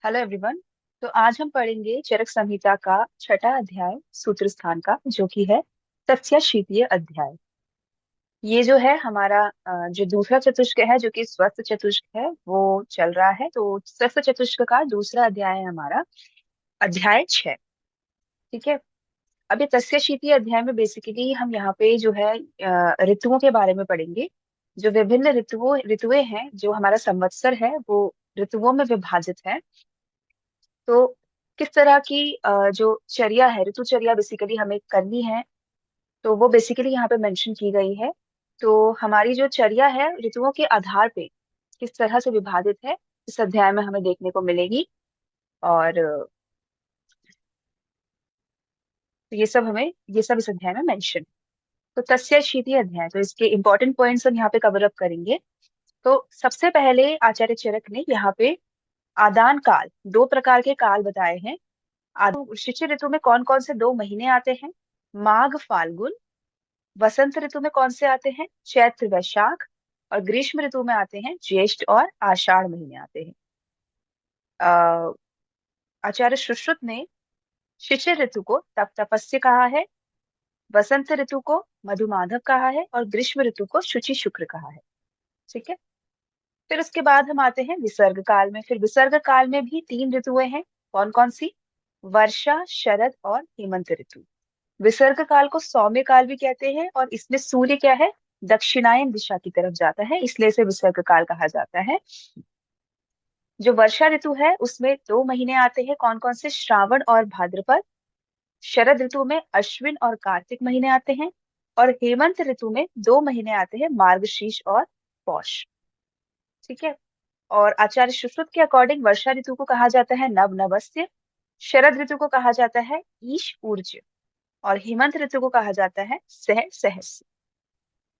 Hello everyone. तो आज हम पढ़ेंगे चरक संहिता का छठा अध्याय सूत्र स्थान का, जो कि है तस्याशीतीय अध्याय। ये जो है हमारा जो दूसरा चतुष्क है, जो कि स्वस्थ चतुष्क है, वो चल रहा है। तो स्वस्थ चतुष्क का दूसरा अध्याय है हमारा अध्याय 6। ठीक है। अब ये तस्याशीतीय अध्याय में बेसिकली हम यहाँ पे जो है ऋतुओं के बारे में पढ़ेंगे। जो विभिन्न ऋतुएं हैं, जो हमारा संवत्सर है, वो ऋतुओं में विभाजित है। तो किस तरह की जो चर्या है, ऋतुचर्या बेसिकली हमें करनी है, तो वो बेसिकली यहाँ पे मेंशन की गई है। तो हमारी जो चर्या है ऋतुओं के आधार पे किस तरह से विभाजित है, इस अध्याय में हमें देखने को मिलेगी। और ये सब इस अध्याय में मेंशन। तो तस्य शीति अध्याय, तो इसके इंपॉर्टेंट पॉइंट्स हम यहाँ पे कवर अप करेंगे। तो सबसे पहले आचार्य चरक ने यहाँ पे आदान काल, दो प्रकार के काल बताए हैं। शिशिर ऋतु में कौन कौन से दो महीने आते हैं? माघ फाल्गुन। वसंत ऋतु में कौन से आते हैं? चैत्र वैशाख। और ग्रीष्म ऋतु में आते हैं ज्येष्ठ और आषाढ़ महीने आते हैं। अः आचार्य सुश्रुत ने शिशिर ऋतु को तप तपस्य कहा है, वसंत ऋतु को मधुमाधव कहा है, और ग्रीष्म ऋतु को शुचि शुक्र कहा है। ठीक है। फिर उसके बाद हम आते हैं विसर्ग काल में। फिर विसर्ग काल में भी तीन ऋतुएं हैं। कौन कौन सी? वर्षा, शरद और हेमंत ऋतु। विसर्ग काल को सौम्य काल भी कहते हैं, और इसमें सूर्य क्या है, दक्षिणायन दिशा की तरफ जाता है, इसलिए इसे विसर्ग काल कहा जाता है। जो वर्षा ऋतु है उसमें दो महीने आते हैं। कौन कौन से? श्रावण और भाद्रपद। शरद ऋतु में अश्विन और कार्तिक महीने आते हैं। और हेमंत ऋतु में दो महीने आते हैं, मार्गशीर्ष और पौष। ठीक है। और आचार्य सुश्रुत के अकॉर्डिंग वर्षा ऋतु को कहा जाता है नव नवस्य। शरद ऋतु को कहा जाता है ईश ऊर्ज। और हेमंत ऋतु को कहा जाता है सह सहस।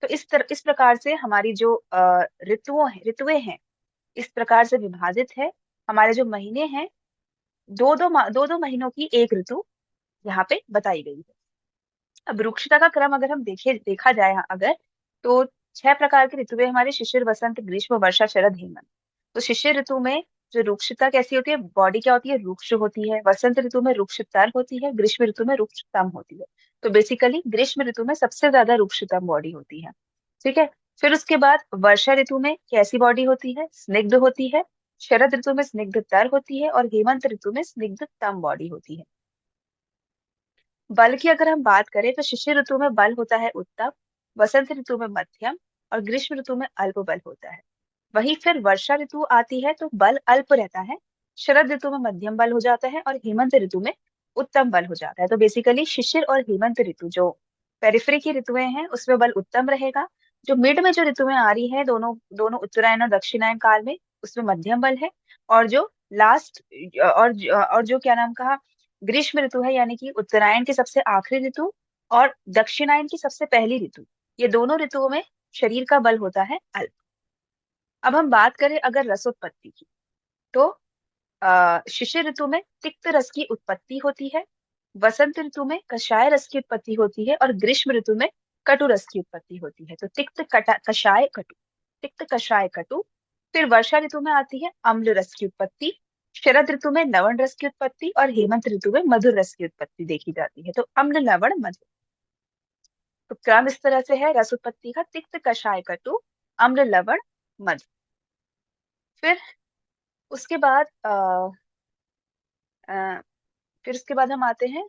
तो इस प्रकार से हमारी जो ऋतुएं हैं, इस प्रकार से विभाजित है। हमारे जो महीने हैं, दो दो महीनों की एक ऋतु यहाँ पे बताई गई है। अब रुक्षता का क्रम अगर हम देखा जाए अगर, तो छह प्रकार की ऋतुएं हमारे शिशिर, वसंत, ग्रीष्म, वर्षा, शरद, हेमंत। तो शिशिर ऋतु में जो रुक्षता कैसी होती है, बॉडी क्या होती है, रुक्ष होती है। वसंत ऋतु में रुक्षतर होती है। ग्रीष्म ऋतु में रुक्षतम होती है। तो बेसिकली ग्रीष्म ऋतु में सबसे ज्यादा रुक्षतम बॉडी होती है। ठीक है। फिर उसके बाद वर्षा ऋतु में कैसी बॉडी होती है? स्निग्ध होती है। शरद ऋतु में स्निग्धतर होती है। और हेमंत ऋतु में स्निग्धतम बॉडी होती है। बल की अगर हम बात करें तो शिशिर ऋतु में बल होता है उत्तम, वसंत ऋतु में मध्यम, और ग्रीष्म ऋतु में अल्प बल होता है। वहीं फिर वर्षा ऋतु आती है तो बल अल्प रहता है। शरद ऋतु में मध्यम बल हो जाता है, और हेमंत ऋतु में उत्तम बल हो जाता है। तो बेसिकली शिशिर और हेमंत ऋतु जो पेरिफेरी की ऋतुएं हैं, उसमें बल उत्तम रहेगा। जो मिड में जो ऋतुएं आ रही है, दोनों दोनों उत्तरायण और दक्षिणायन काल में, उसमें मध्यम बल है। और जो लास्ट और जो क्या नाम कहा, ग्रीष्म ऋतु है, यानी कि उत्तरायण की सबसे आखिरी ऋतु और दक्षिणायन की सबसे पहली ऋतु, ये दोनों ऋतुओं में शरीर का बल होता है अल्प। अब हम बात करें अगर रसोत्पत्ति की, तो शिशिर ऋतु में तिक्त रस की उत्पत्ति होती है। वसंत ऋतु में कषाय रस की उत्पत्ति होती है। और ग्रीष्म ऋतु में कटु रस की उत्पत्ति होती है। तो कषाय कटु, तिक्त कषाय कटु। फिर वर्षा ऋतु में आती है अम्ल रस की उत्पत्ति। शरद ऋतु में लवण रस की उत्पत्ति। और हेमंत ऋतु में मधुर रस की उत्पत्ति देखी जाती है। तो अम्ल, लवण, मधुर। तो क्रम इस तरह से है रस उत्पत्ति का: तिक्त कषाय कटु, अम्ल, लवण, मधुर। फिर उसके बाद अ, फिर उसके बाद हम आते हैं,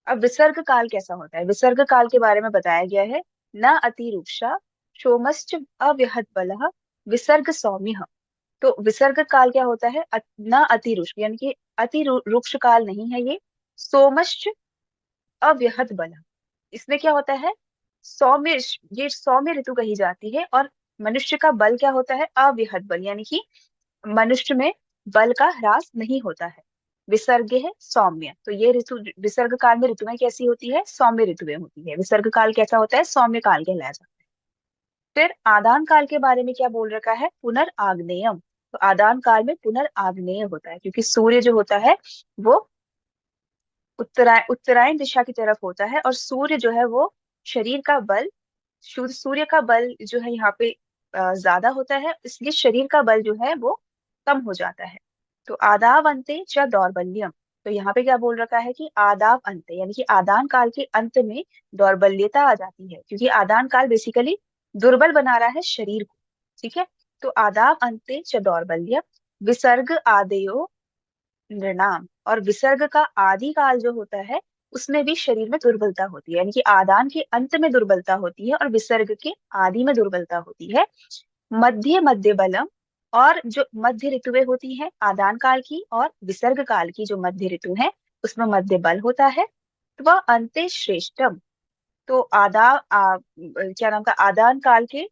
अब विसर्ग काल कैसा होता है। विसर्ग काल के बारे में बताया गया है: न अति रूक्षा, सोमश्च अव्यहत बलः, विसर्ग सौम्य। तो विसर्ग काल क्या होता है? न अति रुक्ष, यानी कि अति रुक्ष काल नहीं है ये। सोमश्च अव्यहत बलः, इसमें क्या होता है, सौम्य, ये सौम्य ऋतु कही जाती है। और मनुष्य का बल क्या होता है? अव्यहत बल, यानी कि मनुष्य में बल का ह्रास नहीं होता है। विसर्ग है सौम्य। तो ये ऋतु, विसर्ग काल में ऋतुएं कैसी होती है? सौम्य ऋतुएं होती है। विसर्ग काल कैसा होता है? सौम्य काल कहलाया जाता है। फिर आदान काल के बारे में क्या बोल रखा है? पुनर्आग्नेयम। तो आदान काल में पुनर्आग्नेय होता है, क्योंकि सूर्य जो होता है वो उत्तरायण दिशा की तरफ होता है। और सूर्य जो है वो शरीर का बल, सूर्य का बल जो है यहाँ पे ज्यादा होता है, इसलिए शरीर का बल जो है वो कम हो जाता है। तो आदाव अंते च दौर्बल्यम, तो यहाँ पे क्या बोल रखा है कि आदाव अंते यानी कि आदान काल के अंत में दौर्बल्यता आ जाती है, क्योंकि आदान काल बेसिकली दुर्बल बना रहा है शरीर को। ठीक है, तो आदाव अंते च दौर्बल्यम विसर्ग आदेयो नृणाम, और विसर्ग का आदि काल जो होता है उसमें भी शरीर में दुर्बलता होती है, यानी कि आदान के अंत में दुर्बलता होती है और विसर्ग के आदि में दुर्बलता होती है। मध्य मध्य बलम, और जो मध्य ऋतुएं होती हैं आदान काल की और विसर्ग काल की, जो मध्य ऋतु है उसमें मध्य बल होता है। तो वह अंत्य श्रेष्ठम, तो क्या नाम था, आदान काल के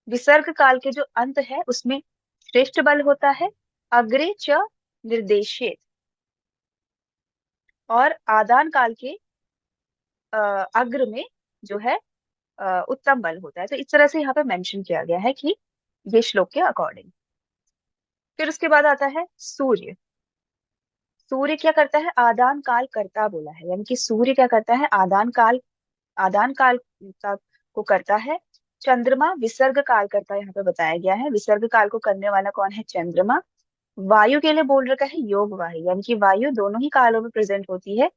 विसर्ग काल के जो अंत है उसमें श्रेष्ठ बल होता है। अग्रे च निर्देशित, और आदान काल के अ, अग्र में जो है उत्तम बल होता है। तो इस तरह से यहाँ पे मेंशन किया गया है कि ये श्लोक के अकॉर्डिंग। फिर उसके बाद आता है सूर्य। सूर्य क्या करता है, आदान काल करता बोला है, यानी कि सूर्य क्या करता है, आदान काल को करता है। चंद्रमा विसर्ग काल करता है, यहाँ पे बताया गया है विसर्ग काल को करने वाला कौन है, चंद्रमा। वायु के लिए बोल रखा है योग वाही, यानी कि वायु दोनों ही कालों में प्रेजेंट होती है।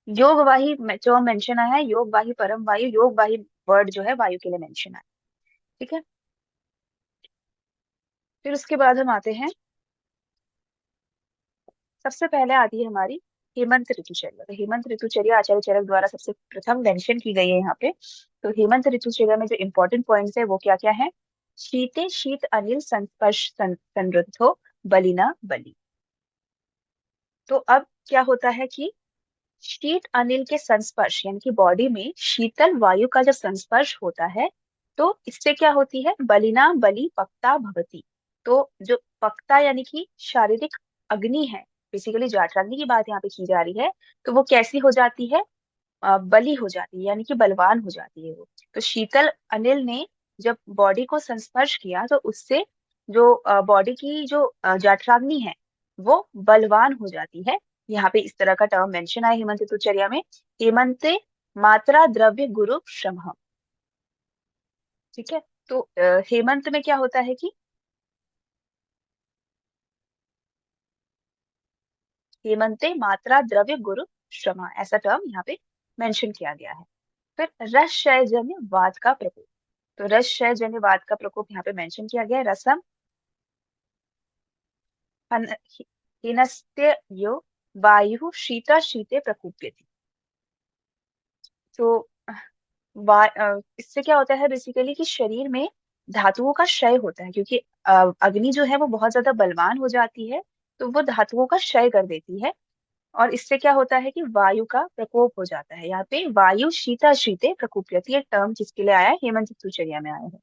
योग वाही जो मेंशन आया है, योग वाही परम वायु, योग वाही वर्ड जो है वायु के लिए मेंशन आया। ठीक है, फिर उसके बाद हम आते हैं, सबसे पहले आती है हमारी हेमंत ऋतुचर्या। तो हेमंत ऋतुचर्या आचार्य चरक द्वारा सबसे प्रथम मेंशन की गई है यहाँ पे। तो हेमंत ऋतुचर्या में जो इंपॉर्टेंट पॉइंट्स है वो क्या क्या है, शीते शीत अनिल संस्पर्श संरुद्धो बलिना बलि। तो अब क्या होता है कि शीत अनिल के संस्पर्श यानी कि बॉडी में शीतल वायु का जब संस्पर्श होता है तो इससे क्या होती है, बलिना बलि पक्ता भवती। तो जो पक्ता यानी कि शारीरिक अग्नि है, बेसिकली जाठराग्नि की बात यहाँ पे की जा रही है, तो वो कैसी हो जाती है, बली हो जाती है, यानी कि बलवान हो जाती है वो। तो शीतल अनिल ने जब बॉडी को संस्पर्श किया तो उससे जो बॉडी की जो जठराग्नि है वो बलवान हो जाती है। यहाँ पे इस तरह का टर्म मेंशन है हेमंत ऋतुचर्या में, हेमंते मात्रा द्रव्य गुरु श्रम। ठीक है, तो हेमंत में क्या होता है कि हेमंते मात्रा द्रव्य गुरु श्रम, ऐसा टर्म यहाँ पे मेंशन किया गया है। फिर रस क्षय जन्य वात का प्रकोप, तो रस क्षय जन्य वात का प्रकोप यहाँ पे मेंशन किया गया है। रसम हिनस्त्य यो वायु शीता शीते प्रकोप्यति। तो इससे क्या होता है बेसिकली कि शरीर में धातुओं का क्षय होता है, क्योंकि अग्नि जो है वो बहुत ज्यादा बलवान हो जाती है, तो वो धातुओं का क्षय कर देती है। और इससे क्या होता है कि वायु का प्रकोप हो जाता है। यहाँ पे वायु शीता शीते प्रकोप्यति ये टर्म किसके लिए आया है, हेमंत ऋतुचर्या में आया है।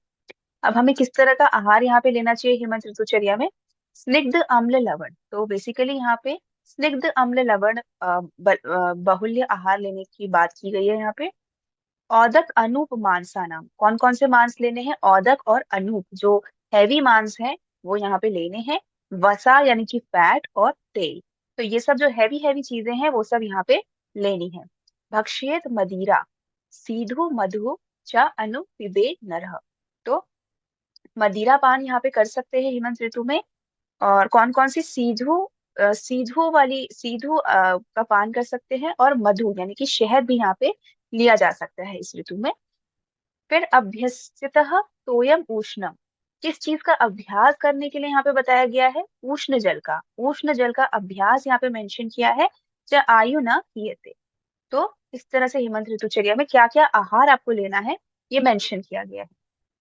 अब हमें किस तरह का आहार यहाँ पे लेना चाहिए हेमंत ऋतुचर्या में, स्निग्ध अम्ल लवण। तो बेसिकली यहाँ पे स्निग्ध अम्ल लवण बहुल्य आहार लेने की बात की गई है यहाँ पे। औदक अनूप मांसा नाम, कौन कौन से मांस लेने हैं, औदक और अनूप जो हैवी मांस है वो यहाँ पे लेने हैं। वसा यानी कि फैट, और तेल, तो ये सब जो हैवी हैवी चीजें हैं वो सब यहाँ पे लेनी है। भक्षेत मदिरा सीधु मधु च अनु पिबे नरः, तो मदिरा पान यहाँ पे कर सकते हैं हेमंत ऋतु में। और कौन कौन सी, सीधु का पान कर सकते हैं, और मधु यानी कि शहद भी यहाँ पे लिया जा सकता है इस ऋतु में। फिर अभ्यस्यतः तोयम उष्णम, किस चीज का अभ्यास करने के लिए यहाँ पे बताया गया है, उष्ण जल का, उष्ण जल का अभ्यास यहाँ पे मेंशन किया है। च आयु न हीयते, तो इस तरह से हेमंत ऋतुचर्या में क्या क्या आहार आपको लेना है ये मेंशन किया गया है।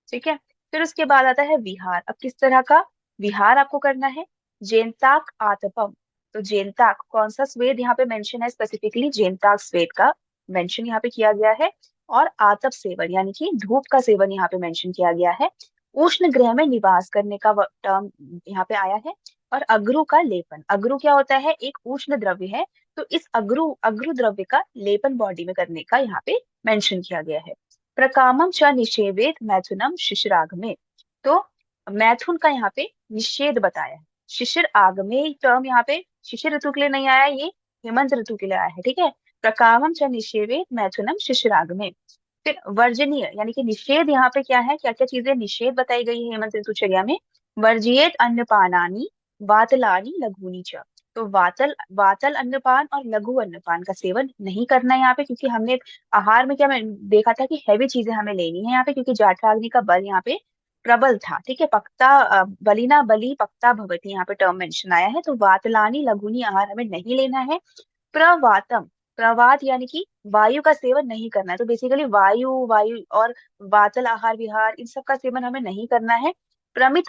ठीक है, फिर उसके बाद आता है विहार। अब किस तरह का विहार आपको करना है, जेनताक आतपम। तो जेनताक कौन सा स्वेद यहाँ पे मेंशन है, स्पेसिफिकली जेनताक स्वेद का मेंशन यहाँ पे किया गया है। और आतप सेवन यानी कि धूप का सेवन यहाँ पे मेंशन किया गया है। उष्ण गृह में निवास करने का टर्म यहाँ पे आया है। और अगरू का लेपन, अगरू क्या होता है, एक उष्ण द्रव्य है, तो इस अगरू अगरू द्रव्य का लेपन बॉडी में करने का यहाँ पे मेंशन किया गया है। प्रकामम च निषेवेत मैथुनम शिशिरागमे, तो मैथुन का यहाँ पे निषेध बताया है। शिशिर आगमे टर्म यहाँ पे शिशिर ऋतु के लिए नहीं आया, ये हेमंत ऋतु के लिए आया है। ठीक है, प्रकामम च निषेवेत मैथुनम शिशिरागमे। फिर वर्जनीय यानी कि निषेध यहाँ पे क्या है, क्या क्या चीजें निषेध बताई गई है हेमंत ऋतुचर्या में। वर्जियेत अन्नपानानि वातलानि लघूनि च। तो वातल वातल अन्नपान और लघु अन्नपान का सेवन नहीं करना है यहाँ पे, क्योंकि हमने आहार में क्या मैं देखा था कि हैवी चीजें हमें लेनी है यहाँ पे, क्योंकि जाठराग्नि का बल यहाँ पे प्रबल था। ठीक है, पक्ता बलिना बली पक्ता भवती यहाँ पे टर्म मेंशन आया है। तो वातलानी लघुनी आहार हमें नहीं लेना है। प्रवातम, प्रवात यानी कि वायु का सेवन नहीं करना है। तो बेसिकली वायु वायु और वातल आहार विहार इन सब का सेवन हमें नहीं करना है। प्रमित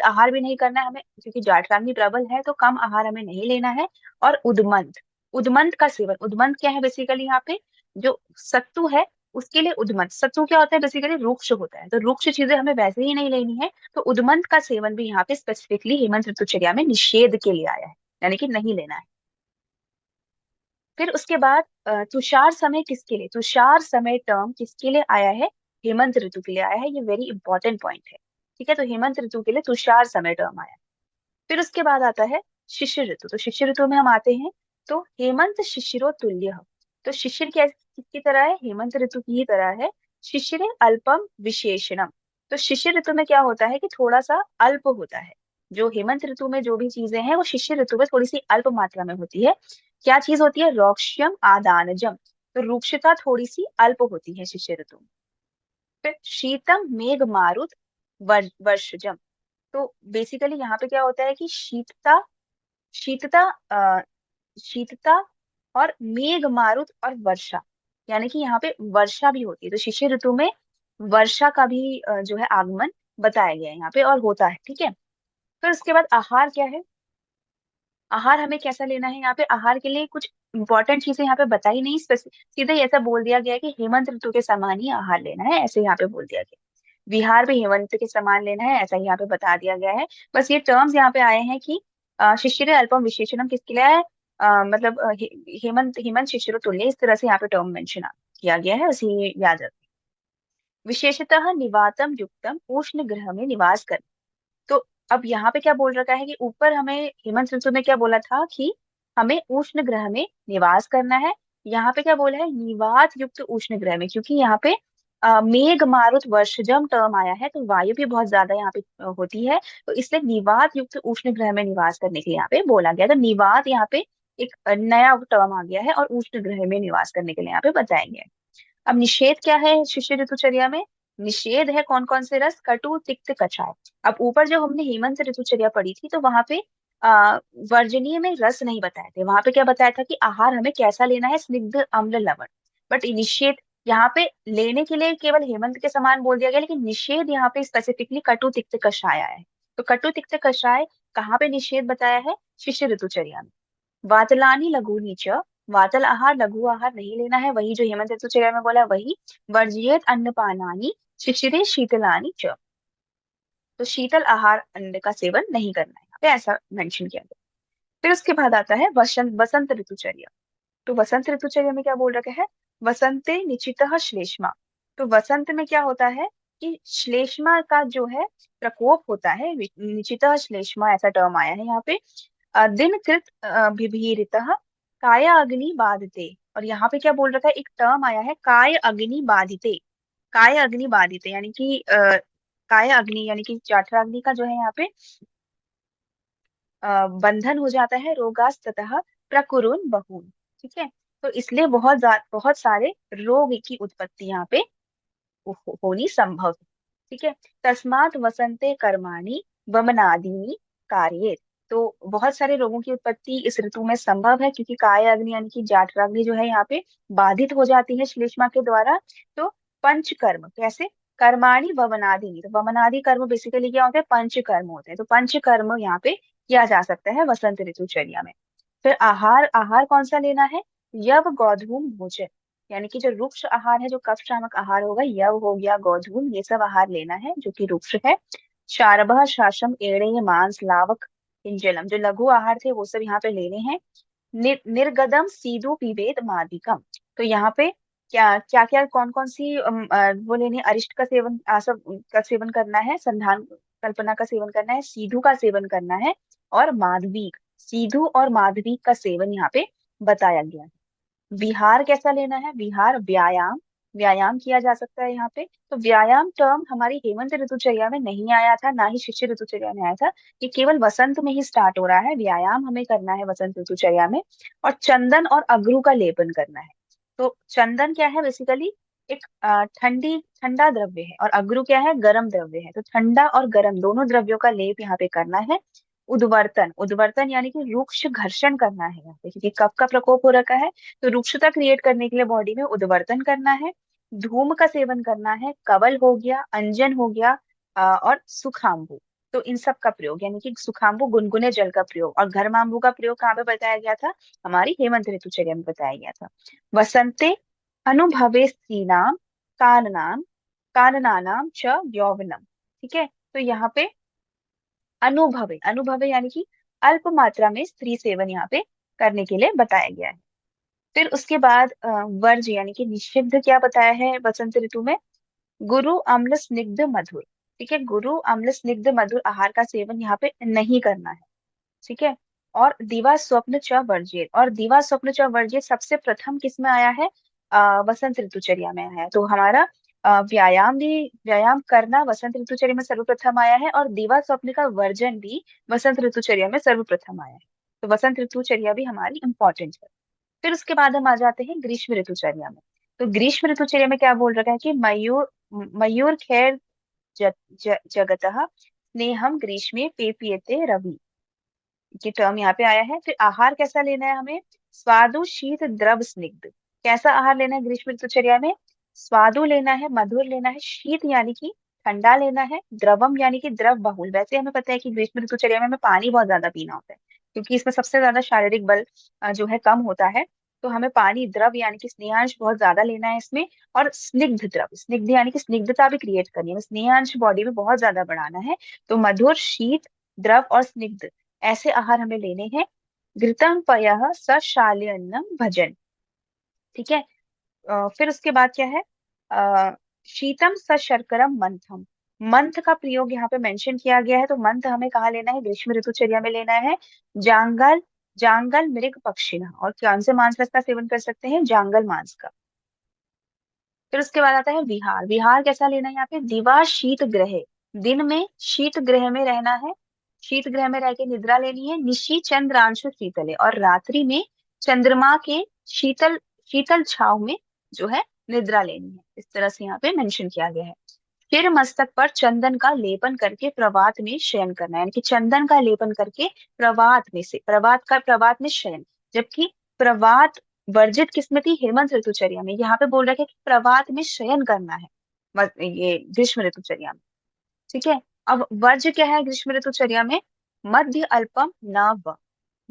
आहार भी नहीं करना है हमें, क्योंकि जाठराग्नि प्रबल है तो कम आहार हमें नहीं लेना है। और उद्मंत, उद्मंत का सेवन, उद्मंत क्या है बेसिकली यहाँ पे जो सत्तु है उसके लिए उद्मंत, सत्तु क्या होता है बेसिकली रुक्ष होता है, तो रुक्ष चीजें हमें वैसे ही नहीं लेनी है। तो उद्मंत का सेवन भी यहाँ पे स्पेसिफिकली हेमंत ऋतुचर्या में निषेध के लिए आया है, यानी कि नहीं लेना है। फिर उसके बाद तुषार समय किसके लिए, तुषार समय टर्म किसके लिए आया है, हेमंत ऋतु के लिए आया है। ये वेरी इंपॉर्टेंट पॉइंट है। ठीक है, तो हेमंत ऋतु के लिए तुषार समय टर्म आया है। फिर उसके बाद आता है शिशिर ऋतु। तो शिशिर ऋतु में हम आते हैं तो हेमंत शिशिरो तुल्य। तो शिशिर किसकी तरह है, हेमंत ऋतु की ही तरह है। शिशिर अल्पम विशेषणम। तो शिशिर ऋतु में क्या होता है कि थोड़ा सा अल्प होता है। जो हेमंत ऋतु में जो भी चीजें हैं वो शिशिर ऋतु में थोड़ी सी अल्प मात्रा में होती है। क्या चीज होती है, रौक्ष्यम आदानजम। तो रुक्षता थोड़ी सी अल्प होती है शिशिर ऋतु में। फिर शीतम मेघ मारुत वर्षजम। तो बेसिकली यहाँ पे क्या होता है कि शीतता, शीतता अ, शीतता और मेघ मारुत और वर्षा, यानी कि यहाँ पे वर्षा भी होती है। तो शिशिर ऋतु में वर्षा का भी जो है आगमन बताया गया है यहाँ पे और होता है। ठीक है, फिर उसके बाद आहार क्या है, आहार हमें कैसा लेना है। यहाँ पे आहार के लिए कुछ इंपॉर्टेंट चीजें यहाँ पे बताई नहीं, सीधे ऐसा बोल दिया गया है कि हेमंत ऋतु के समान ही आहार लेना है, ऐसे यहाँ पे बोल दिया गया। विहार भी हेमंत के समान लेना है, ऐसा ही यहाँ पे बता दिया गया है। बस ये टर्म्स यहाँ पे आए हैं कि शिशिर अल्पम विशेषणम किसके लिए है, मतलब हेमंत हेमंत शिशिर तुल्य, इस तरह से यहाँ पे टर्म मेंशन किया गया है, उसी याद रखें। विशेषतः निवातम युक्तम उष्ण ग्रह में निवास कर। तो अब यहाँ पे क्या बोल रखा है कि ऊपर हमें हेमंत ऋतु में क्या बोला था कि हमें उष्ण ग्रह में निवास करना है। यहाँ पे क्या बोला है, निवात युक्त उष्ण ग्रह में, क्योंकि यहाँ पे मेघ मारुत वर्षजम टर्म आया है तो वायु भी बहुत ज्यादा यहाँ पे होती है। तो इसलिए निवात युक्त उष्ण ग्रह में निवास करने के लिए यहाँ पे बोला गया। तो निवात यहाँ पे एक नया टर्म आ गया है और उष्ण ग्रह में निवास करने के लिए यहाँ पे बताया गया है। अब निषेध क्या है शिष्य ऋतुचर्या में, निषेध है कौन कौन से रस, कटु तिक्त कछाय। अब ऊपर जो हमने हेमंत ऋतुचर्या पढ़ी थी तो वहां पे वर्जनीय में रस नहीं बताए थे, वहां पे क्या बताया था कि आहार हमें कैसा लेना है, स्निग्ध अम्ल लवण। बट निषेध यहाँ पे लेने के लिए केवल हेमंत के समान बोल दिया गया, लेकिन निषेध यहाँ पे स्पेसिफिकली कटु तिक्त कषाय आया है। तो कटु तिक्त कषाय कहाँ पे निषेध बताया है, शिष्य ऋतुचर्या में। वातलानी लघुनी च, वातल आहार लघु आहार नहीं लेना है, वही जो हेमंत ऋतुचर्या में बोला वही। वर्जियेत अन्नपानानि शिशिरे शीतलानि च। तो शीतल आहार अन्न का सेवन नहीं करना है यहाँ पे, ऐसा मेंशन किया गया। फिर उसके बाद आता है वसंत वसंत ऋतुचर्या। तो वसंत ऋतुचर्या में क्या बोल रखा है, वसंते निचितः श्लेष्मा। तो वसंत में क्या होता है कि श्लेष्मा का जो है प्रकोप होता है, निचितः श्लेष्मा ऐसा टर्म आया है यहाँ पे। दिन कृत बिभीरितः काय अग्नि बाधते। और यहाँ पे क्या बोल रखा है, एक टर्म आया है काय अग्नि बाधिते। काय अग्नि बाधिते यानी कि काय अग्नि यानी कि जाठराग्नि का जो है यहाँ पे बंधन हो जाता है, रोगास्ततः प्रकुरुन बहून। ठीक है, तो इसलिए बहुत सारे रोग की उत्पत्ति यहाँ पे होनी संभव है। ठीक है, तस्मात वसंते कर्माणि वमनादीनि कार्ये। तो बहुत सारे रोगों की उत्पत्ति इस ऋतु में संभव है, क्योंकि काय अग्नि यानी कि जाठराग्नि जो है यहाँ पे बाधित हो जाती है श्लेष्मा के द्वारा। तो पंच कर्म कैसे, कर्माणि वमनादीनि। तो वमनादि कर्म बेसिकली क्या होते हैं, पंच कर्म होते हैं। तो पंच कर्म यहाँ पे किया जा सकता है वसंत ऋतुचर्या में। फिर आहार, आहार कौन सा लेना है, यव गोधूम भोजन, यानी कि जो रुक्ष आहार है, जो कफ शामक आहार होगा, यव हो गया गोधूम, ये सब आहार लेना है जो कि रुक्ष है। शारभः शाशम एड़े मांस लावक इंजलम, जो लघु आहार थे वो सब यहाँ पे लेने हैं। निर्गदम सीधु पिबेद मादिकम। तो यहाँ पे क्या क्या क्या कौन कौन सी वो लेने, अरिष्ट का सेवन सब का सेवन करना है, संधान कल्पना का सेवन करना है, सीधु का सेवन करना है और माधवीक, सीधु और माधवीक का सेवन यहाँ पे बताया गया है। विहार कैसा लेना है, विहार व्यायाम व्यायाम किया जा सकता है यहाँ पे। तो व्यायाम टर्म हमारी हेमंत ऋतुचर्या में नहीं आया था, ना ही शिशिर ऋतुचर्या में आया था। ये केवल वसंत में ही स्टार्ट हो रहा है, व्यायाम हमें करना है वसंत ऋतुचर्या में। और चंदन और अगरू का लेपन करना है। तो चंदन क्या है, बेसिकली एक ठंडी ठंडा द्रव्य है, और अगरू क्या है, गर्म द्रव्य है। तो ठंडा और गर्म दोनों द्रव्यों का लेप यहाँ पे करना है। उद्वर्तन, उद्वर्तन यानी कि रुक्ष घर्षण करना है यहाँ पे, क्योंकि कफ का प्रकोप हो रखा है। तो रुक्षता क्रिएट करने के लिए बॉडी में उद्वर्तन करना है। धूम का सेवन करना है, कवल हो गया, अंजन हो गया, और सुखांबु। तो इन सब का प्रयोग, यानी कि सुखांबु गुनगुने जल का प्रयोग, और घरमांबू का प्रयोग कहाँ पे बताया गया था, हमारी हेमंत ऋतुचर्या में बताया गया था। वसंते अनुभवे स्त्रीणाम काननाम काननानाम च यौवनम। ठीक है, तो यहाँ पे अनुभवे, अनुभवे यानी कि अल्प मात्रा में स्त्री सेवन यहाँ पे करने के लिए बताया गया है। फिर उसके बाद वर्ज यानी कि निषिद्ध क्या बताया है बसंत ऋतु में, गुरु अम्ल स्निग्ध मधुर। ठीक है, गुरु अम्ल स्निग्ध मधुर आहार का सेवन यहाँ पे नहीं करना है। ठीक है, और दिवा स्वप्न च वर्जित, और दिवा स्वप्न च वर्जित सबसे प्रथम किस में आया है, वसंत ऋतुचर्या में आया है। तो हमारा व्यायाम भी, व्यायाम करना वसंत ऋतुचर्या में सर्वप्रथम आया है, और दिवा स्वप्न का वर्जन भी वसंत ऋतुचर्या में सर्वप्रथम आया है। तो वसंत ऋतुचर्या भी हमारी इंपॉर्टेंट है। फिर उसके बाद हम आ जाते हैं ग्रीष्म ऋतुचर्या में। तो ग्रीष्म ऋतुचर्या में क्या बोल रखा है कि मयूर मयूर खैर जगतः स्नेहम ग्रीष्मे पेपीयते रवि, ये टर्म यहाँ पे आया है। फिर आहार कैसा लेना है हमें, स्वादु शीत द्रव स्निग्ध। कैसा आहार लेना है ग्रीष्म ऋतुचर्या में, स्वादु लेना है, मधुर लेना है, शीत यानी कि ठंडा लेना है, द्रवम यानी कि द्रव बहुल। वैसे हमें पता है कि ग्रीष्म ऋतुचर्या में हमें पानी बहुत ज्यादा पीना होता है, क्योंकि इसमें सबसे ज्यादा शारीरिक बल जो है कम होता है। तो हमें पानी, द्रव यानी कि स्नेहांश बहुत ज्यादा लेना है इसमें। और स्निग्ध द्रव, स्निग्ध यानी कि स्निग्धता भी क्रिएट करनी है, स्नेहांश बॉडी में बहुत ज्यादा बढ़ाना है। तो मधुर, शीत, द्रव और स्निग्ध ऐसे आहार हमें लेने हैं। घृतम पयः सशाल्यन्नम भजन। ठीक है, फिर उसके बाद क्या है, शीतम सशर्करम मंथम। मंथ का प्रयोग यहाँ पे मेंशन किया गया है। तो मंथ हमें कहाँ लेना है, ग्रीष्म ऋतुचर्या में लेना है। जांगल, जांगल मृग पक्षिणः, और कौन से मांस रस का सेवन कर सकते हैं, जांगल मांस का। फिर उसके बाद आता है विहार। विहार कैसा लेना है यहाँ पे, दिवा शीत ग्रह, दिन में शीत ग्रह में रहना है, शीत ग्रह में रह के निद्रा लेनी है। निशी चंद्रांशु शीतले, और रात्रि में चंद्रमा के शीतल शीतल छाव में जो है निद्रा लेनी है। इस तरह से यहाँ पे मेंशन किया गया है। फिर मस्तक पर चंदन का लेपन करके प्रभात में शयन करना है, यानी कि चंदन का लेपन करके प्रभात में से, प्रभात में शयन। जबकि प्रभात वर्जित किस्म थी हेमंत ऋतुचर्या में, यहाँ पे बोल रहा है कि प्रभात में शयन करना है ये ग्रीष्म ऋतुचर्या में। ठीक है, अब वर्ज्य क्या है ग्रीष्म ऋतुचर्या में, मध्य अल्पम न व,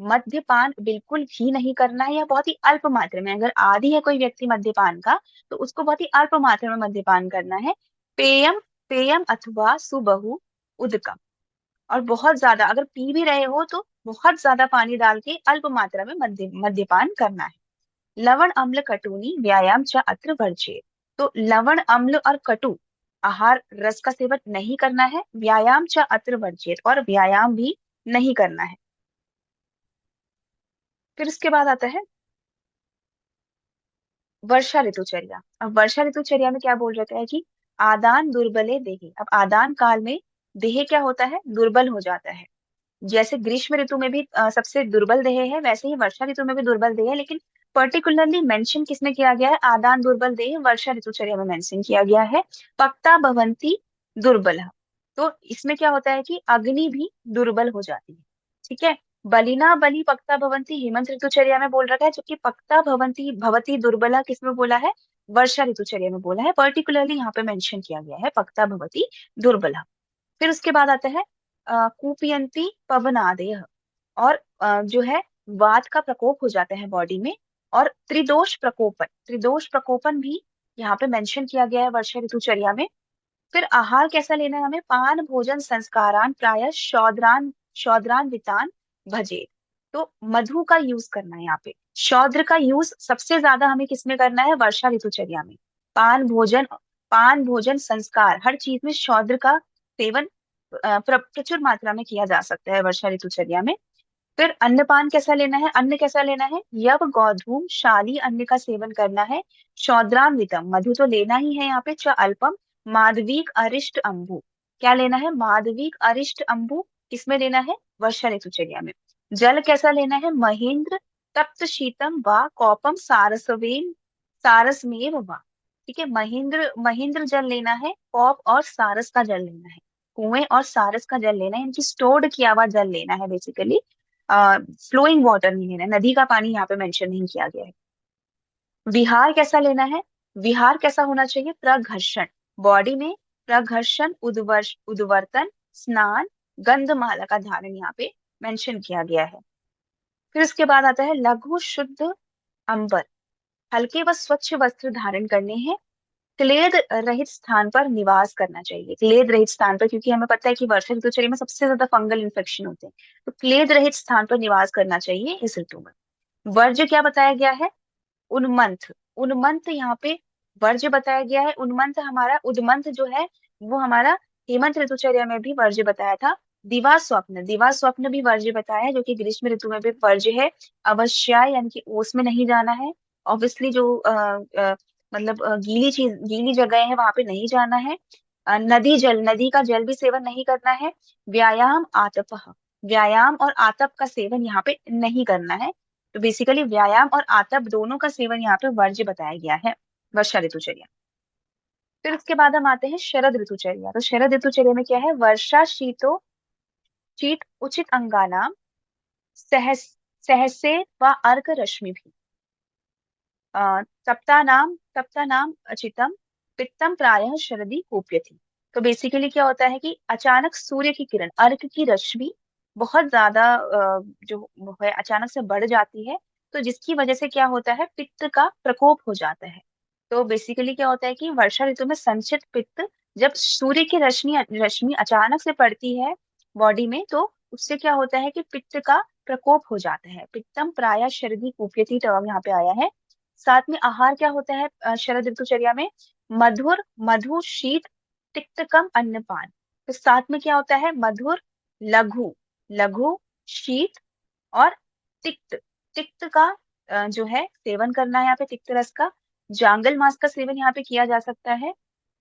मद्यपान बिल्कुल भी नहीं करना है, या बहुत ही अल्प मात्रा में। अगर आदि है कोई व्यक्ति मद्यपान का, तो उसको बहुत ही अल्प मात्रा में मद्यपान करना है। पेयम, पेयम अथवा सुबहु उदकम, और बहुत ज्यादा अगर पी भी रहे हो तो बहुत ज्यादा पानी डाल के अल्प मात्रा में मद्यपान करना है। लवण अम्ल कटुनी व्यायाम च अत्र वर्ज्य। तो लवण अम्ल और कटु आहार रस का सेवन नहीं करना है, व्यायाम च अत्र वर्ज्य, और व्यायाम भी नहीं करना है। फिर उसके बाद आता है वर्षा ऋतुचर्या। अब वर्षा ऋतुचर्या में क्या बोल रखा है कि आदान दुर्बले देहि। अब आदान काल में देह क्या होता है, दुर्बल हो जाता है। जैसे ग्रीष्म ऋतु में भी सबसे दुर्बल देह है, वैसे ही वर्षा ऋतु में भी दुर्बल देह है। लेकिन पर्टिकुलरली मेंशन किसमें किया गया है, आदान दुर्बल देह वर्षा ऋतुचर्या में मेंशन किया गया है। पक्ता भवंती दुर्बल। तो इसमें क्या होता है कि अग्नि भी दुर्बल हो जाती है। ठीक है, बलिना बलि पक्ता भवंती हेमंत ऋतुचर्या में बोल रखा है, जबकि पक्ता भवंती भवती दुर्बला किसमें बोला है, वर्षा ऋतुचर्या में बोला है। पर्टिकुलरली यहाँ पे मेंशन किया गया है पक्ता भवती दुर्बला। फिर उसके बाद आता है कूपयंती पवनादय, और जो है वात का प्रकोप हो जाता है बॉडी में। और त्रिदोष प्रकोपन, त्रिदोष प्रकोपन भी यहाँ पे मेंशन किया गया है वर्षा ऋतुचर्या में। फिर आहार कैसा लेना है हमें, पान भोजन संस्कारान प्राय शौद्रान शौद्रान वितान भजे। तो मधु का यूज करना है यहाँ पे, शौद्र का यूज सबसे ज्यादा हमें किसमें करना है, वर्षा ऋतुचर्या में। पान भोजन, पान भोजन संस्कार, हर चीज में शौद्र का सेवन प्रचुर मात्रा में किया जा सकता है वर्षा ऋतुचर्या में। फिर अन्नपान कैसा लेना है, अन्न कैसा लेना है, यव गोधूम शाली अन्न का सेवन करना है। शौद्रान्वितम मधु तो लेना ही है यहाँ पे। च अल्पम माधवीक अरिष्ट अंबु, क्या लेना है, माधवीक अरिष्ट अंबु, किसमें लेना है, वर्षा ऋतुचर्या में। जल कैसा लेना है, महेंद्र तप्त शीतम व कौपम सारसवेन सारसमेव वा। ठीक है, महेंद्र महेंद्र जल लेना है, कौप और सारस का जल लेना है, कुएं और सारस का जल लेना है, इनकी स्टोर्ड किया हुआ जल लेना है बेसिकली। फ्लोइंग वाटर नहीं लेना है, नदी का पानी यहाँ पे मेंशन नहीं किया गया है। विहार कैसा लेना है, विहार कैसा होना चाहिए, प्रघर्षण, बॉडी में प्रघर्षण, उद्वर्ष उद्वर्तन, स्नान, गंधमाला का धारण यहाँ पे मेंशन किया गया है। फिर उसके बाद आता है लघु शुद्ध अंबर, हल्के व स्वच्छ वस्त्र धारण करने हैं। क्लेद रहित स्थान पर निवास करना चाहिए, क्लेद रहित स्थान पर, क्योंकि हमें पता है कि वर्षा ऋतुचर्या में सबसे ज्यादा फंगल इन्फेक्शन होते हैं, तो क्लेद रहित स्थान पर निवास करना चाहिए इस ऋतु में। वर्ज्य क्या बताया गया है, उन्मंथ, उन्मंथ यहाँ पे वर्ज्य बताया गया है। उन्मंथ हमारा, उद्मंथ जो है वो हमारा हेमंत ऋतुचर्या में भी वर्ज्य बताया था। दिवा स्वप्न, दिवा स्वप्न भी वर्ज्य बताया है, जो कि ग्रीष्म ऋतु में भी वर्ज्य है। अवश्य यानी कि ओस में नहीं जाना है। ऑब्वियसली जो मतलब गीली चीज, गीली जगह है वहां पे नहीं जाना है। नदी जल, नदी का जल भी सेवन नहीं करना है। व्यायाम आतपः, व्यायाम और आतप का सेवन यहाँ पे नहीं करना है। तो बेसिकली व्यायाम और आतप दोनों का सेवन यहाँ पे वर्ज्य बताया गया है वर्षा ऋतुचर्या। फिर उसके बाद हम आते हैं शरद ऋतुचर्या। तो शरद ऋतुचर्या में क्या है, वर्षा शीतो शीत उचित अंगानाम सहस सहसे व अर्क रश्मि भी तप्ता नाम अचितम पित्तम प्रायः शरदी कोप्यति। तो बेसिकली क्या होता है कि अचानक सूर्य की किरण, अर्क की रश्मि बहुत ज्यादा जो है अचानक से बढ़ जाती है, तो जिसकी वजह से क्या होता है, पित्त का प्रकोप हो जाता है। तो बेसिकली क्या होता है कि वर्षा ऋतु में संचित पित्त, जब सूर्य की रश्मि रश्मि अचानक से पड़ती है बॉडी में, तो उससे क्या होता है कि पित्त का प्रकोप हो जाता है। पित्तम प्रायः शरदी कुप्यति टर्म यहाँ पे आया है। साथ में आहार क्या होता है शरद ऋतुचर्या में, मधुर मधु शीत तिक्तकम अन्नपान। तो साथ में क्या होता है, मधुर, लघु लघु, शीत और तिक्त, तिक्त का जो है सेवन करना है यहाँ पे, तिक्त रस का। जांगल मास का सेवन यहाँ पे किया जा सकता है।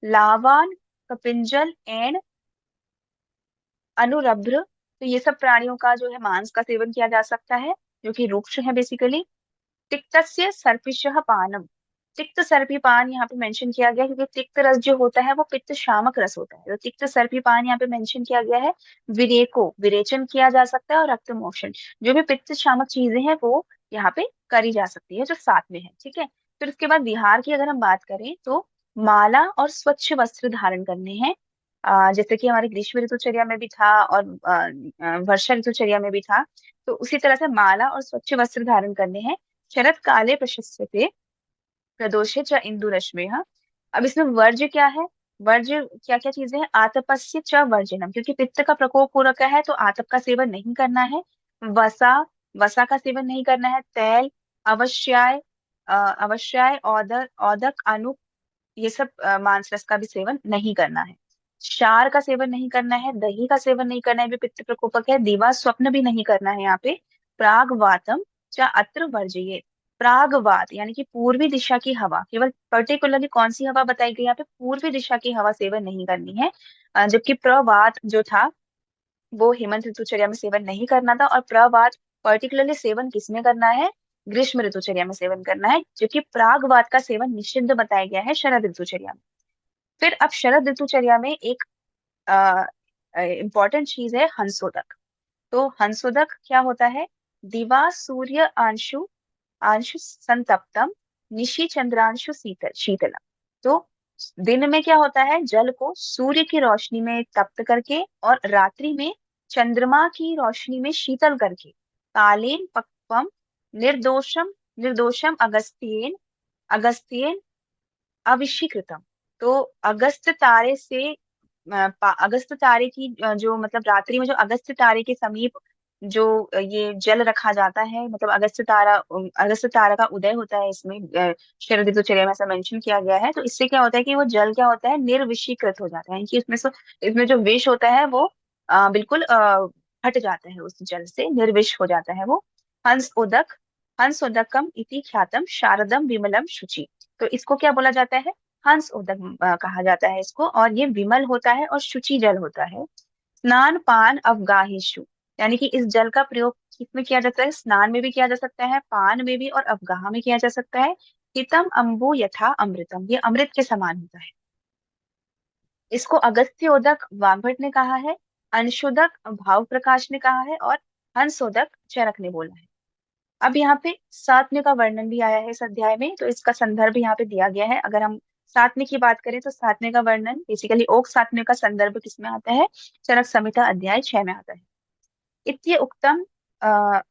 लावान, कपिंजल एंड अनुरभ्र, तो ये सब प्राणियों का जो है मांस का सेवन किया जा सकता है, जो कि रुक्ष है बेसिकली। तिक्तस्य सर्पिशः पानम, तिक्त सर्पी पान यहाँ पे मेंशन किया गया है, क्योंकि तिक्त रस जो होता है वो पित्त शामक रस होता है, तो तिक्त सर्पी पान यहाँ पे मेंशन किया गया है। विरेको, विरेचन किया जा सकता है, और रक्त मोशन, जो भी पित्त शामक चीजें हैं वो यहाँ पे करी जा सकती है, जो साथ में है। ठीक है, फिर उसके बाद विहार की अगर हम बात करें तो माला और स्वच्छ वस्त्र धारण करने हैं। जैसे कि हमारे ग्रीष्म ऋतुचर्या में भी था और वर्षा ऋतुचर्या में भी था, तो उसी तरह से माला और स्वच्छ वस्त्र धारण करने हैं। शरत काले प्रशस्यते प्रदोषे च इंदु रश्मेः। अब इसमें वर्ज्य क्या है, वर्ज्य क्या क्या चीजें हैं, आतपस्य च वर्जनम, क्योंकि पित्त का प्रकोप हो रखा है तो आतप का सेवन नहीं करना है। वसा, वसा का सेवन नहीं करना है। तैल, अवश्याय, अवश्याय, औदक औदक अनु, ये सब मांस रस का भी सेवन नहीं करना है। क्षार का सेवन नहीं करना है, दही का सेवन नहीं करना है, भी पित्त प्रकोपक है। दीवा स्वप्न भी नहीं करना है यहाँ पे। प्राग वातम चा अत्र वर्जये, प्राग वात यानी कि पूर्वी दिशा की हवा, केवल पर्टिकुलरली कौन सी हवा बताई गई यहाँ पे, पूर्वी दिशा की हवा सेवन नहीं करनी है। जबकि प्रवात जो था वो हेमंत ऋतुचर्या में सेवन नहीं करना था, और प्रवात पर्टिकुलरली सेवन किसमें करना है, ग्रीष्म ऋतुचर्या में सेवन करना है, जो कि प्रागवात का सेवन निषिद्ध बताया गया है शरद ऋतुचर्या में। फिर अब शरद ऋतुचर्या में एक इंपॉर्टेंट चीज है हंसोदक। तो हंसोदक क्या होता है, दिवा सूर्य अंशु अंशु संतप्तम निशि चंद्रांशु शीतलम। तो दिन में क्या होता है, जल को सूर्य की रोशनी में तप्त करके और रात्रि में चंद्रमा की रोशनी में शीतल करके, कालीन पक्वम निर्दोषम निर्दोषम अगस्त्येन अगस्त्येन अविशीकृतम। तो अगस्त तारे से अगस्त तारे की जो मतलब रात्रि में जो अगस्त तारे के समीप जो ये जल रखा जाता है, मतलब अगस्त तारा का उदय होता है इसमें शरद ऋतुचर्या में ऐसा मेंशन किया गया है। तो इससे क्या होता है कि वो जल क्या होता है, निर्विषीकृत हो जाता है, कि उसमें से इसमें जो विष होता है वो बिल्कुल हट जाता है, उस जल से निर्विष हो जाता है वो। हंस उदक, हंस उदकम इति ख्यातम शारदम विमलम शुचि। तो इसको क्या बोला जाता है? हंस उदक कहा जाता है इसको, और ये विमल होता है और शुचि जल होता है। स्नान पान अवगाहेषु, यानी कि इस जल का प्रयोग किसमें किया जाता है? स्नान में भी किया जा सकता है, पान में भी, और अवगाह में किया जा सकता है। हितम अम्बु यथा अमृतम, ये अमृत के समान होता है। इसको अगस्त्योदक वाग्भट ने कहा है, अंशोदक भाव प्रकाश ने कहा है, और हंसोदक चरक ने बोला है। अब यहाँ पे सात्म्य का वर्णन भी आया है इस अध्याय में, तो इसका संदर्भ यहाँ पे दिया गया है। अगर हम सात्म्य की बात करें तो सात्म्य का वर्णन बेसिकली ओक सात्म्य का संदर्भ किसमें आता है? चरक संहिता अध्याय 6 में आता है। इत्य उक्तम अ,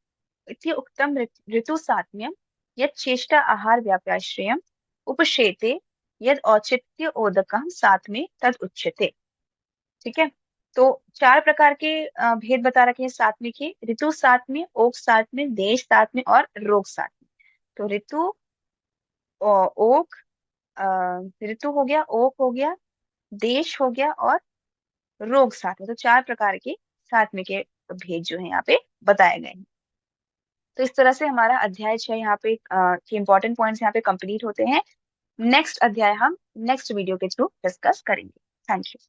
इत्य उक्तम ऋतु सात्म्यम यत् चेष्टा आहार व्याप्याश्रयम उपशेते यद औचित्य ओदकम सात्म्य तद उच्यते। ठीक है। तो चार प्रकार के भेद बता रखे हैं सात्म्य के: ऋतु सात्म्य, ओक सात्म्य, देश सात्म्य और रोग सात्म्य। तो ऋतु, ओक, ऋतु हो गया, ओक हो गया, देश हो गया, और रोग सात्म्य। तो चार प्रकार के सात्म्य के भेद जो है यहाँ पे बताए गए हैं। तो इस तरह से हमारा अध्याय 6 यहाँ पे के इंपॉर्टेंट पॉइंट्स यहाँ पे कंप्लीट होते हैं। नेक्स्ट अध्याय हम नेक्स्ट वीडियो के थ्रू डिस्कस करेंगे। Thank you.